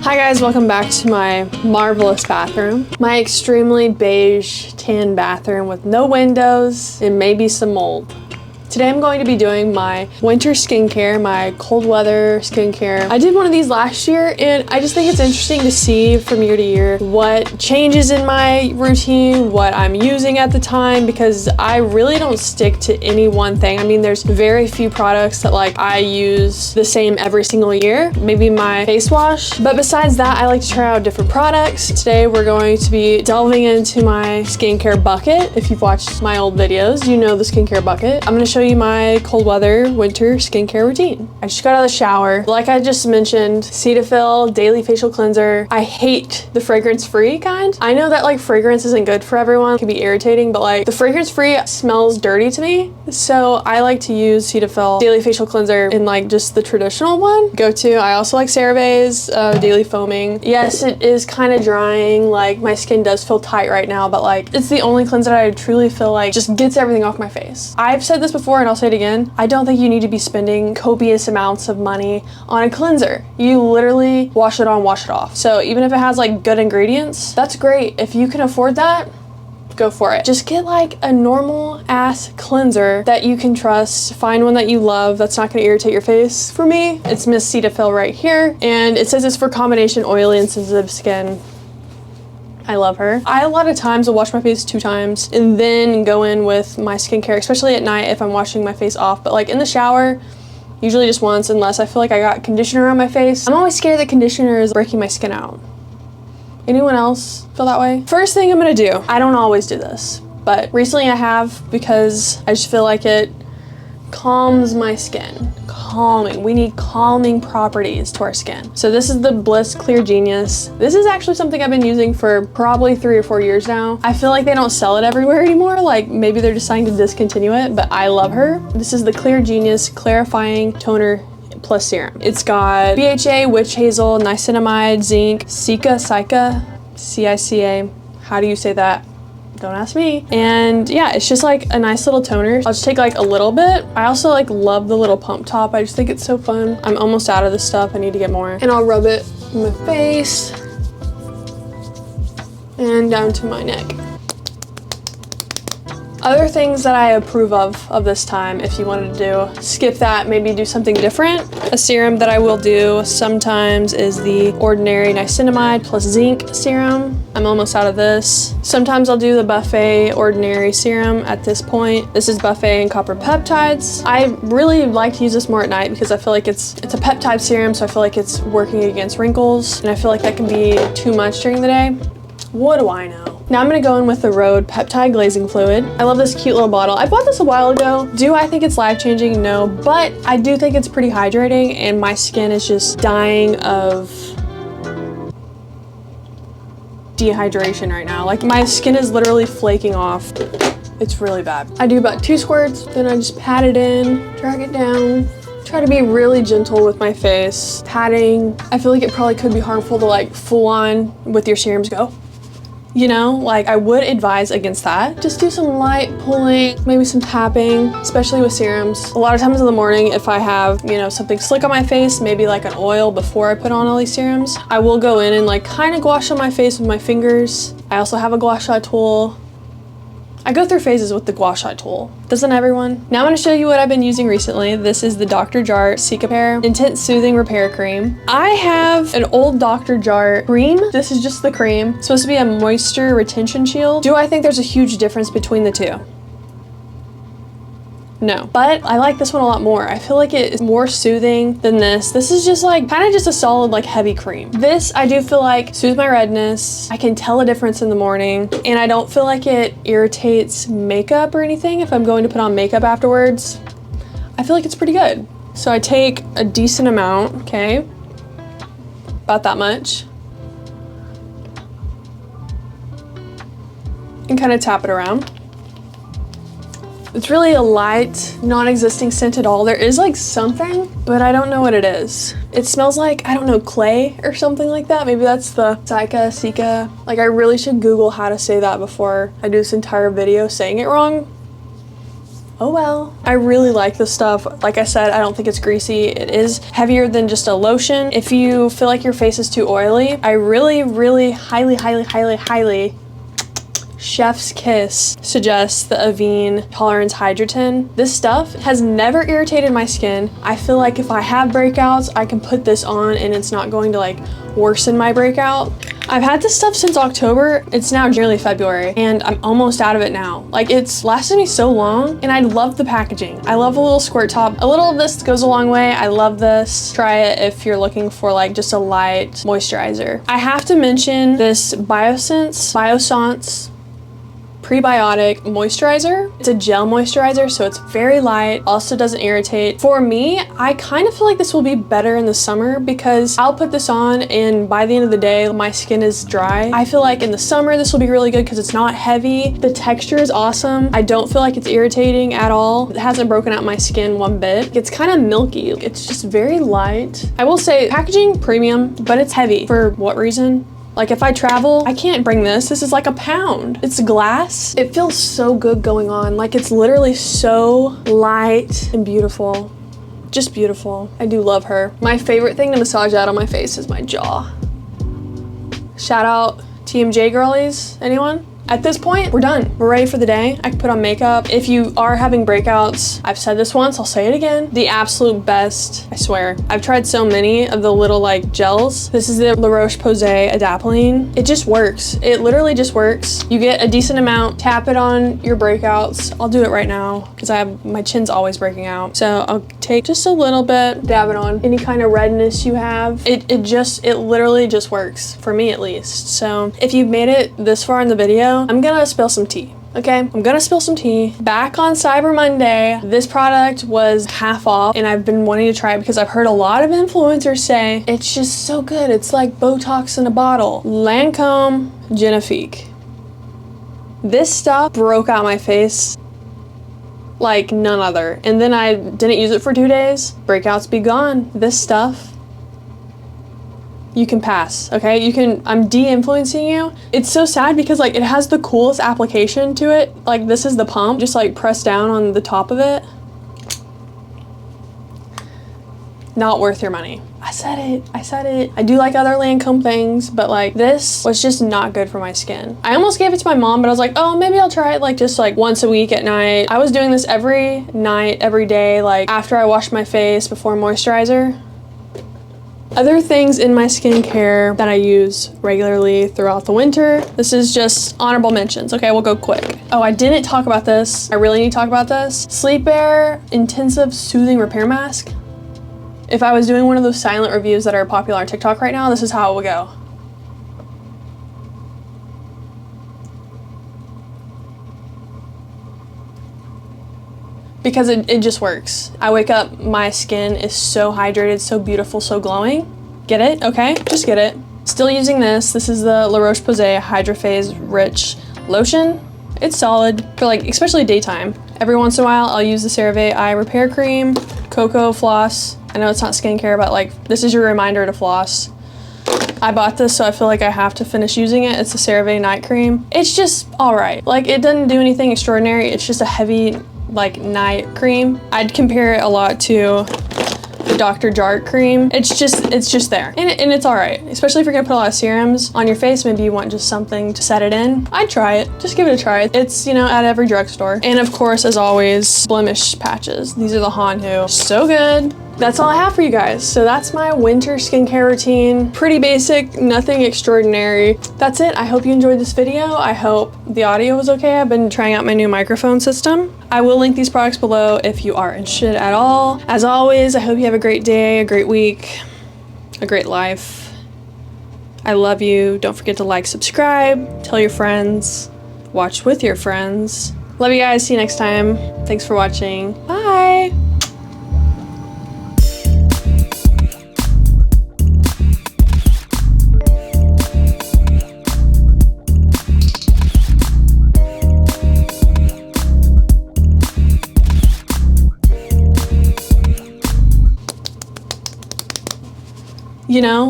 Hi guys, welcome back to my marvelous bathroom. My extremely beige tan bathroom with no windows and maybe some mold. Today I'm going to be doing my winter skincare, my cold weather skincare. I did one of these last year and I just think it's interesting to see from year to year what changes in my routine, what I'm using at the time, because I really don't stick to any one thing. I mean, there's very few products that like I use the same every single year, maybe my face wash. But besides that, I like to try out different products. Today we're going to be delving into my skincare bucket. If you've watched my old videos, you know the skincare bucket. I'm gonna show you my cold weather winter skincare routine. I just got out of the shower. Like I just mentioned, Cetaphil Daily Facial Cleanser. I hate the fragrance-free kind. I know that like fragrance isn't good for everyone. It can be irritating, but like the fragrance-free smells dirty to me. So I like to use Cetaphil Daily Facial Cleanser in like just the traditional one. I also like CeraVe's Daily Foaming. Yes, it is kind of drying. Like my skin does feel tight right now, but like it's the only cleanser that I truly feel like just gets everything off my face. I've said this before and I'll say it again. I don't think you need to be spending copious amounts of money on a cleanser. You literally wash it on, wash it off. So even if it has like good ingredients, that's great. If you can afford that, go for it. Just get like a normal ass cleanser that you can trust. Find one that you love that's not going to irritate your face. For me, it's Miss Cetaphil right here, and it says it's for combination oily and sensitive skin. I love her. I a lot of times will wash my face 2 times and then go in with my skincare, especially at night if I'm washing my face off. But like in the shower, usually just once, unless I feel like I got conditioner on my face. I'm always scared that conditioner is breaking my skin out. Anyone else feel that way? First thing I'm gonna do, I don't always do this, but recently I have, because I just feel like it calms my skin. Calming. We need calming properties to our skin. So this is the Bliss Clear Genius. This is actually something I've been using for probably 3 or 4 years now. I feel like they don't sell it everywhere anymore. Like maybe they're deciding to discontinue it, but I love her. This is the Clear Genius Clarifying Toner Plus Serum. It's got BHA, witch hazel, niacinamide, zinc, cica, C-I-C-A. How do you say that? Don't ask me. And yeah, it's just like a nice little toner. I'll just take like a little bit. I also like love the little pump top. I just think it's so fun. I'm almost out of this stuff. I need to get more. And I'll rub it in my face and down to my neck. Other things that I approve of this time, if you wanted to skip that, maybe do something different. A serum that I will do sometimes is the Ordinary Niacinamide plus Zinc serum. I'm almost out of this. Sometimes I'll do the Buffet Ordinary serum at this point. This is Buffet and Copper Peptides. I really like to use this more at night because I feel like it's a peptide serum, so I feel like it's working against wrinkles, and I feel like that can be too much during the day. What do I know? Now I'm gonna go in with the Rhode Peptide Glazing Fluid. I love this cute little bottle. I bought this a while ago. Do I think it's life-changing? No, but I do think it's pretty hydrating, and my skin is just dying of dehydration right now. Like my skin is literally flaking off. It's really bad. I do about 2 squirts, then I just pat it in, drag it down. Try to be really gentle with my face. Patting, I feel like it probably could be harmful to like full on with your serums go. You know, like I would advise against that. Just do some light pulling, maybe some tapping, especially with serums. A lot of times in the morning, if I have, you know, something slick on my face, maybe like an oil before I put on all these serums, I will go in and like kind of gua sha my face with my fingers. I also have a gua sha tool. I go through phases with the gua sha tool. Doesn't everyone? Now I'm going to show you what I've been using recently. This is the Dr. Jart Cicapair Intense Soothing Repair Cream. I have an old Dr. Jart cream. This is just the cream. It's supposed to be a moisture retention shield. Do I think there's a huge difference between the two? No, but I like this one a lot more. I feel like it is more soothing than this. This is just like kind of just a solid like heavy cream. This I do feel like soothes my redness. I can tell a difference in the morning, and I don't feel like it irritates makeup or anything if I'm going to put on makeup afterwards. I feel like it's pretty good. So I take a decent amount, okay? About that much. And kind of tap it around. It's really a light, non-existing scent at all. There is like something, but I don't know what it is. It smells like, I don't know, clay or something like that. Maybe that's the cica. Like I really should Google how to say that before I do this entire video saying it wrong. Oh well. I really like this stuff. Like I said, I don't think it's greasy. It is heavier than just a lotion. If you feel like your face is too oily, I really highly chef's kiss suggests the Avene Tolerance Hydrotin. This stuff has never irritated my skin. I feel like if I have breakouts, I can put this on and it's not going to like worsen my breakout. I've had this stuff since October. It's now nearly February and I'm almost out of it now. Like, it's lasted me so long and I love the packaging. I love a little squirt top. A little of this goes a long way. I love this. Try it if you're looking for like just a light moisturizer. I have to mention this Biossance prebiotic moisturizer. It's a gel moisturizer, so it's very light, also doesn't irritate. For me, I kind of feel like this will be better in the summer because I'll put this on and by the end of the day, my skin is dry. I feel like in the summer, this will be really good because it's not heavy. The texture is awesome. I don't feel like it's irritating at all. It hasn't broken out my skin one bit. It's kind of milky. It's just very light. I will say packaging premium, but it's heavy. For what reason? Like if I travel, I can't bring this. This is like a pound. It's glass. It feels so good going on. Like it's literally so light and beautiful. Just beautiful. I do love her. My favorite thing to massage out on my face is my jaw. Shout out TMJ girlies. Anyone? At this point, we're done. We're ready for the day. I can put on makeup. If you are having breakouts, I've said this once, I'll say it again. The absolute best, I swear. I've tried so many of the little like gels. This is the La Roche-Posay Adapalene. It just works. It literally just works. You get a decent amount, tap it on your breakouts. I'll do it right now because my chin's always breaking out. So I'll take just a little bit, dab it on any kind of redness you have. It literally just works, for me at least. So if you've made it this far in the video, I'm gonna spill some tea. Okay, I'm gonna spill some tea. Back on Cyber Monday, this product was half off and I've been wanting to try it because I've heard a lot of influencers say it's just so good. It's like Botox in a bottle. Lancome Genifique. This stuff broke out my face like none other. And then I didn't use it for 2 days. Breakouts be gone. This stuff, you can pass, okay? I'm de-influencing you. It's so sad because like it has the coolest application to it. Like this is the pump, just like press down on the top of it. Not worth your money. I said it. I do like other Lancome things, but like this was just not good for my skin. I almost gave it to my mom, but I was like, oh, maybe I'll try it like just like once a week at night. I was doing this every night, every day, like after I washed my face before moisturizer. Other things in my skincare that I use regularly throughout the winter. This is just honorable mentions. Okay, we'll go quick. Oh, I didn't talk about this. I really need to talk about this. Sleep Air Intensive Soothing Repair Mask. If I was doing one of those silent reviews that are popular on TikTok right now, this is how it would go. Because it just works. I wake up, my skin is so hydrated, so beautiful, so glowing. Get it? Okay, just get it. Still using this. This is the La Roche-Posay Hydrophase Rich Lotion. It's solid for like, especially daytime. Every once in a while, I'll use the CeraVe Eye Repair Cream, Cocoa Floss. I know it's not skincare, but like, this is your reminder to floss. I bought this, so I feel like I have to finish using it. It's the CeraVe Night Cream. It's just all right. Like, it doesn't do anything extraordinary. It's just a heavy, like, night cream. I'd compare it a lot to the Dr. Jart cream. It's just there. And it's all right. Especially if you're gonna put a lot of serums on your face, maybe you want just something to set it in. I'd try it. Just give it a try. It's, you know, at every drugstore. And of course, as always, blemish patches. These are the Hanhu. So good. That's all I have for you guys. So that's my winter skincare routine. Pretty basic, nothing extraordinary. That's it. I hope you enjoyed this video. I hope the audio was okay. I've been trying out my new microphone system. I will link these products below if you are interested at all. As always, I hope you have a great day, a great week, a great life. I love you. Don't forget to like, subscribe, tell your friends, watch with your friends. Love you guys. See you next time. Thanks for watching. Bye. You know,